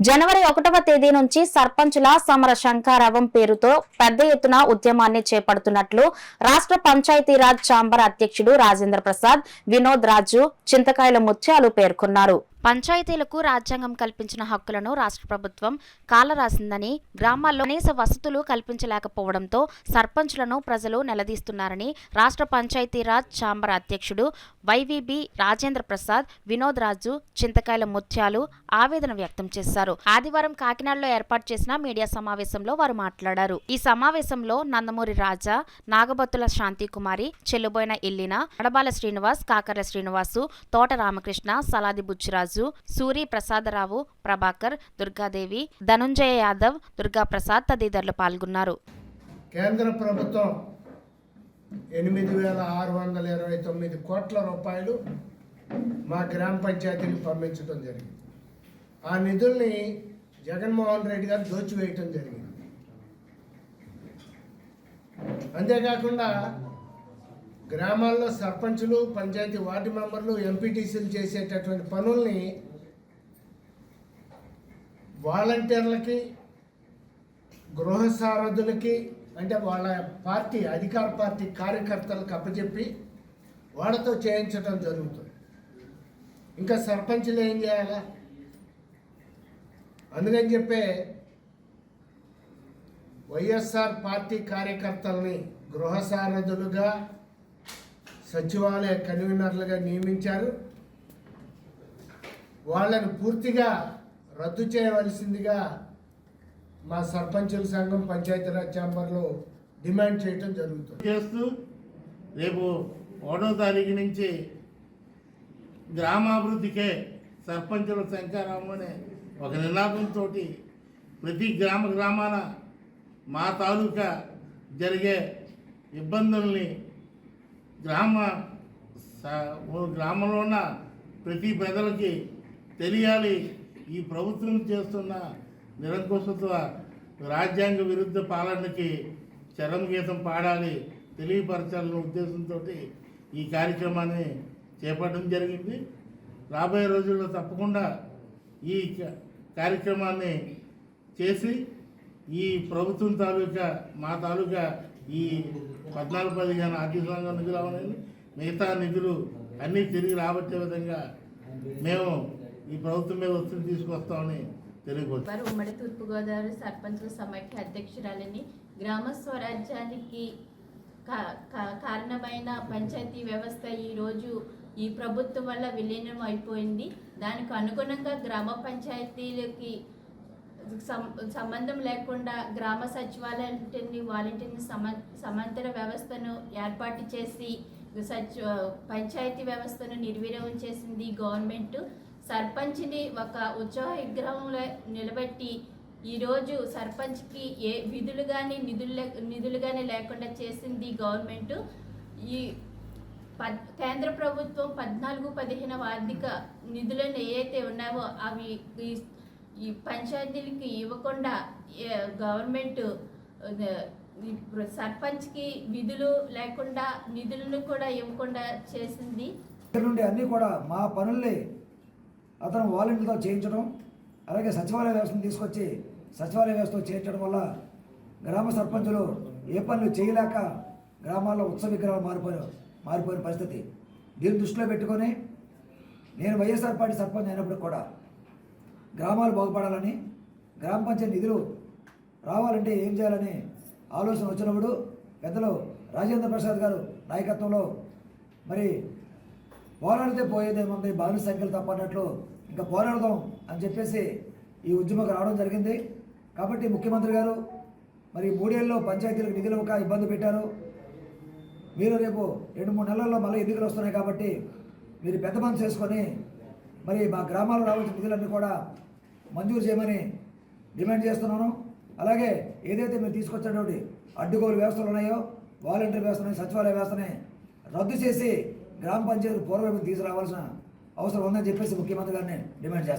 జనవరి 1వ తేదీ నుంచి సర్పంచుల సమర శంఖారావం పేరుతో పెద్ద ఎత్తున ఉద్యమాన్ని చేపడుతున్నట్లు రాష్ట్ర పంచాయతీరాజ్ ఛాంబర్ అధ్యక్షుడు రాజేంద్ర ప్రసాద్, వినోద్ రాజు, చింతకాయల ముత్యాలు పేర్కొన్నారు. పంచాయతీలకు రాజ్యాంగం కల్పించిన హక్కులను రాష్ట్ర ప్రభుత్వం కాలరాసిందని, గ్రామాల్లో కనీస వసతులు కల్పించలేకపోవడంతో సర్పంచులను ప్రజలు నిలదీస్తున్నారని రాష్ట్ర పంచాయతీరాజ్ ఛాంబర్ అధ్యక్షుడు వైవీబీ రాజేంద్ర ప్రసాద్, వినోద్ రాజు, చింతకాయల ముత్యాలు ఆవేదన వ్యక్తం చేశారు. ఆదివారం కాకినాడలో ఏర్పాటు చేసిన మీడియా సమావేశంలో వారు మాట్లాడారు. ఈ సమావేశంలో నందమూరి రాజా, నాగబత్తుల శాంతికుమారి, చెల్లుబోయిన ఇల్లిన, అడబాల శ్రీనివాస్, కాకర్ల శ్రీనివాసు, తోట రామకృష్ణ, సలాది బుచ్చిరాజు, సూరి ప్రసాదరావు, ప్రభాకర్, దుర్గాదేవి, ధనుంజయ యాదవ్, దుర్గా ప్రసాద్ తదితరులు పాల్గొన్నారు. కేంద్ర ప్రభుత్వం 8,629 కోట్ల రూపాయలు మా గ్రామ పంచాయతీలకు పంపించడం జరిగింది. ఆ నిధుల్ని జగన్మోహన్ రెడ్డి గారు దోచివేయటం జరిగింది. అంతేకాకుండా గ్రామాల్లో సర్పంచులు, పంచాయతీ వార్డు మెంబర్లు, ఎంపీటీసీలు చేసేటటువంటి పనుల్ని వాలంటీర్లకి, గృహ సారథులకి, అంటే వాళ్ళ పార్టీ అధికార పార్టీ కార్యకర్తలకు అప్పచెప్పి వాళ్ళతో చేయించడం జరుగుతుంది. ఇంకా సర్పంచులు ఏం చేయాలా? అందుకని చెప్పే వైఎస్ఆర్ పార్టీ కార్యకర్తల్ని గృహ సారథులుగా, సచివాలయ కన్వీనర్లుగా నియమించారు. వాళ్ళను పూర్తిగా రద్దు చేయవలసిందిగా మా సర్పంచుల సంఘం పంచాయతీరాజ్ ఛాంబర్లో డిమాండ్ చేయడం జరుగుతుంది. చేస్తూ రేపు 1వ తారీఖు నుంచి గ్రామాభివృద్ధికే సర్పంచుల శంఖారావం అనే ఒక నినాదంతో ప్రతి గ్రామాన మా తాలూకా జరిగే ఇబ్బందుల్ని గ్రామంలో ఉన్న ప్రతి ప్రజలకి తెలియాలి. ఈ ప్రభుత్వం చేస్తున్న నిరంకుశత్వ రాజ్యాంగ విరుద్ధ పాలనకి చరమగీతం పాడాలి, తెలియపరచాలన్న ఉద్దేశంతో ఈ కార్యక్రమాన్ని చేపట్టడం జరిగింది. రాబోయే రోజుల్లో తప్పకుండా ఈ కార్యక్రమాన్ని చేసి ఈ ప్రభుత్వం తాలూకా మా తాలూకా ఈ 14-15 ఆర్థిక సంఘం నిధులు అవన్నీ మిగతా నిధులు అన్నీ తిరిగి రాబట్టే విధంగా మేము ఈ ప్రభుత్వం మీద ఒత్తిడి తీసుకొస్తామని తెలియజేస్తాం. ఉమ్మడి తూర్పుగోదావరి సర్పంచుల సమైక్య అధ్యక్షురాలని, గ్రామ స్వరాజ్యానికి కారణమైన పంచాయతీ వ్యవస్థ ఈరోజు ఈ ప్రభుత్వం వల్ల విలీనం అయిపోయింది. దానికి అనుగుణంగా గ్రామ పంచాయతీలకి సంబంధం లేకుండా గ్రామ సచివాలయాన్ని, వాలంటీర్ని సమాంతర వ్యవస్థను ఏర్పాటు చేసి పంచాయతీ వ్యవస్థను నిర్వీర్యం చేసింది గవర్నమెంట్. సర్పంచ్ని ఒక ఉత్సవ విగ్రహంలో నిలబెట్టి ఈరోజు సర్పంచ్కి ఏ విధులు కానీ నిధులు కానీ లేకుండా చేసింది గవర్నమెంట్. ఈ కేంద్ర ప్రభుత్వం 14-15 ఆర్థిక నిధులను ఏవైతే ఉన్నావో అవి ఈ పంచాయతీలకి ఇవ్వకుండా గవర్నమెంట్ సర్పంచ్కి విధులు లేకుండా నిధులను కూడా ఇవ్వకుండా చేసింది. నుండి అన్నీ కూడా మా పనుల్ని అతను వాలంటీర్తో చేయించడం, అలాగే సచివాలయ వ్యవస్థను తీసుకొచ్చి సచివాలయ వ్యవస్థతో చేయించడం వల్ల గ్రామ సర్పంచులు ఏ పనులు చేయలేక గ్రామాల్లో ఉత్సవ విగ్రహాలు మారిపోయిన పరిస్థితి. దీన్ని దృష్టిలో పెట్టుకొని నేను వైఎస్ఆర్ పార్టీ సర్పంచ్ అయినప్పుడు కూడా గ్రామాలు బాగుపడాలని, గ్రామ పంచాయతీ నిధులు రావాలంటే ఏం చేయాలని ఆలోచన వచ్చినప్పుడు పెద్దలు రాజేంద్ర ప్రసాద్ గారు నాయకత్వంలో మరి పోరాడితే పోయేదేముంది, బానిస సంఖ్యలు తప్పన్నట్లు ఇంకా పోరాడదాం అని చెప్పేసి ఈ ఉద్యమకు రావడం జరిగింది. కాబట్టి ముఖ్యమంత్రి గారు మరి 3 ఏళ్ళలో పంచాయతీలకు నిధులు ఒక ఇబ్బంది పెట్టారు. మీరు రేపు 2-3 నెలల్లో మళ్ళీ ఎన్నికలు వస్తున్నాయి కాబట్టి మీరు పెద్ద మనసు చేసుకొని మరి మా గ్రామాల్లో రావాల్సిన నిధులన్నీ కూడా మంజూరు చేయమని డిమాండ్ చేస్తున్నాను. అలాగే ఏదైతే మీరు తీసుకొచ్చినటువంటి అడ్డుగోలు వ్యవస్థలు ఉన్నాయో, వాలంటీర్ వ్యవస్థని, సచివాలయ వ్యవస్థని రద్దు చేసి గ్రామ పంచాయతీ పూర్వవైపు తీసుకురావాల్సిన అవసరం ఉందని చెప్పేసి ముఖ్యమంత్రి గారిని డిమాండ్ చేస్తాను.